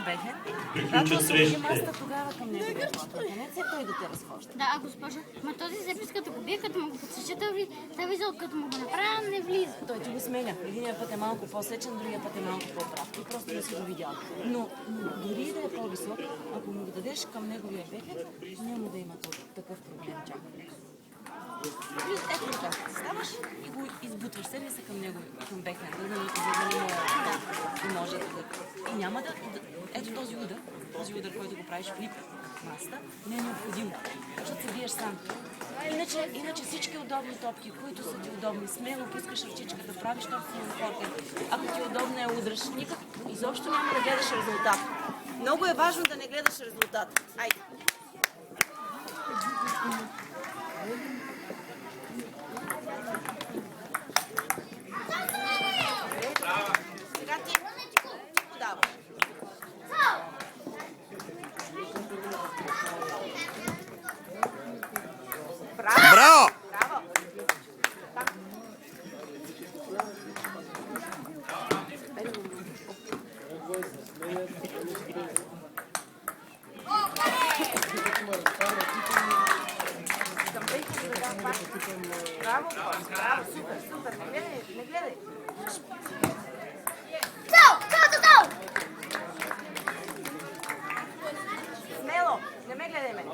бехен, когато сложи маста тогава към него. Не се той да те разхожда. Да, госпожо, ма този запис като го бие, като му го подсече, той визъл, като му го направя, не влиза. Той ти го сменя. Единия път е малко по-сечен, другия път е малко по-прав. Ти просто не си го видял. Но дори да е по-висок, ако му го дадеш към неговия бехен, няма да има такъв проблем чак. Ето така, ставаш и го избутваш сервиса към него, към бехен, за да не може да... И няма да... Ето този удар, който го правиш в лип маста, не е необходимо, защото се биеш сам. Иначе всички удобни топки, които са ти удобни, смело пускаш ръчичката, правиш собствен форкен. Ако ти е удобно я удръж, никак изобщо няма да гледаш резултат. Много е важно да не гледаш резултат. Айде! Сега ти подаваш. Браво! Браво! Браво, браво, супер, не гледай. Смело, не ме гледай мен.